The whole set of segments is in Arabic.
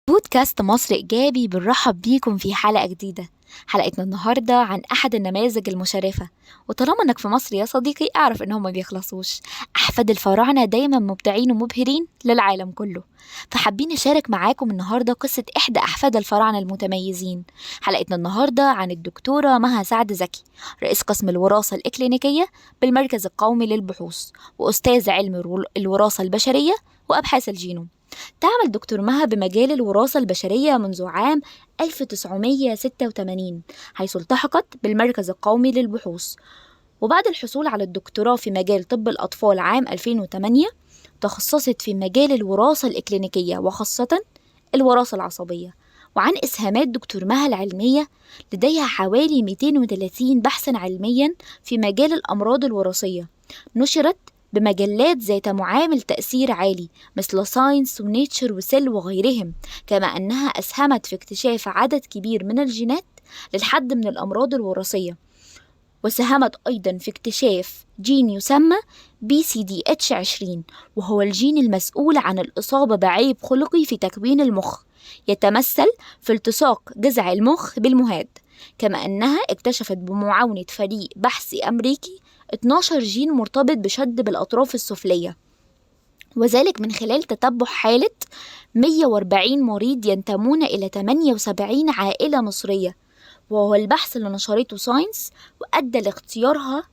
بودكاست مصر إيجابي بنرحب بيكم في حلقة جديدة. حلقتنا النهاردة عن أحد النماذج المشرفة، وطالما إنك في مصر يا صديقي أعرف إنهم ما بيخلصوش. أحفاد الفراعنة دايما مبدعين ومبهرين للعالم كله، فحابين نشارك معاكم النهاردة قصة إحدى أحفاد الفراعنة المتميزين. حلقتنا النهاردة عن الدكتورة مها سعد زكي، رئيس قسم الوراثة الإكلينيكية بالمركز القومي للبحوث، وأستاذ علم الوراثة البشرية وأبحاث الجينوم. تعمل دكتور مها بمجال الوراثة البشرية منذ عام 1986، حيث التحقت بالمركز القومي للبحوث. وبعد الحصول على الدكتوراه في مجال طب الأطفال عام 2008، تخصصت في مجال الوراثة الإكلينيكية وخاصة الوراثة العصبية. وعن إسهامات دكتور مها العلمية، لديها حوالي 230 بحثا علميا في مجال الأمراض الوراثية، نشرت بمجلات ذات معامل تأثير عالي مثل ساينس ونيتشر وسيل وغيرهم، كما أنها أسهمت في اكتشاف عدد كبير من الجينات للحد من الأمراض الوراثية. وساهمت أيضا في اكتشاف جين يسمى BCDH20، وهو الجين المسؤول عن الإصابة بعيب خلقي في تكوين المخ، يتمثل في التصاق جذع المخ بالمهاد. كما أنها اكتشفت بمعاونة فريق بحثي أمريكي 12 جين مرتبط بشد بالأطراف السفلية، وذلك من خلال تتبع حالة 140 مريض ينتمون إلى 78 عائلة مصرية. وهو البحث اللي نشرته ساينس وأدى لاختيارها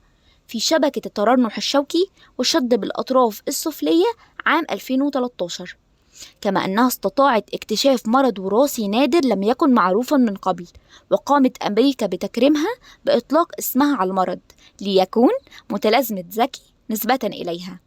في شبكة الترنح الشوكي والشد بالأطراف السفلية عام 2013. كما أنها استطاعت اكتشاف مرض وراثي نادر لم يكن معروفا من قبل، وقامت أمريكا بتكريمها بإطلاق اسمها على المرض ليكون متلازمة زكي نسبة إليها.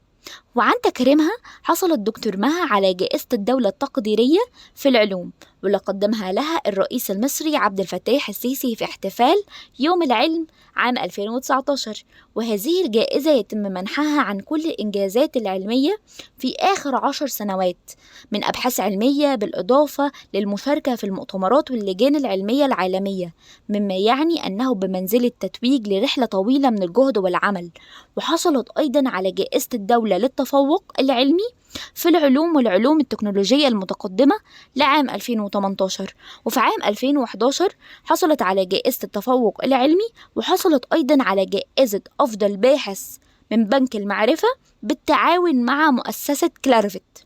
وعن تكريمها حصل الدكتور مها على جائزة الدولة التقديرية في العلوم، واللي قدمها لها الرئيس المصري عبد الفتاح السيسي في احتفال يوم العلم عام 2019. وهذه الجائزة يتم منحها عن كل الإنجازات العلمية في آخر 10 سنوات من أبحاث علمية، بالإضافة للمشاركة في المؤتمرات واللجان العلمية العالمية، مما يعني أنه بمنزلة تتويج لرحلة طويلة من الجهد والعمل. وحصلت أيضا على جائزة الدولة للتفوق العلمي في العلوم والعلوم التكنولوجية المتقدمة لعام 2018. وفي عام 2011 حصلت على جائزة التفوق العلمي، وحصلت أيضا على جائزة أفضل باحث من بنك المعرفة بالتعاون مع مؤسسة كلارفيت.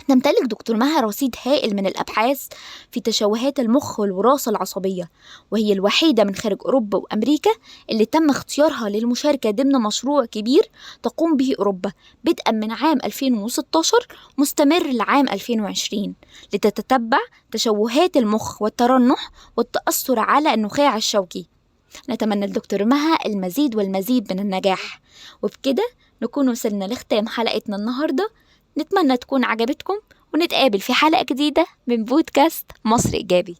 تمتلك دكتور مها رصيد هائل من الأبحاث في تشوهات المخ والوراثة العصبية، وهي الوحيدة من خارج أوروبا وأمريكا اللي تم اختيارها للمشاركة ضمن مشروع كبير تقوم به أوروبا بدءا من عام 2016 مستمر لعام 2020، لتتتبع تشوهات المخ والترنح والتأثر على النخاع الشوكي. نتمنى لدكتور مها المزيد والمزيد من النجاح. وبكده نكون وصلنا لختام حلقتنا النهاردة. نتمنى تكون عجبتكم، ونتقابل في حلقة جديدة من بودكاست مصر إيجابي.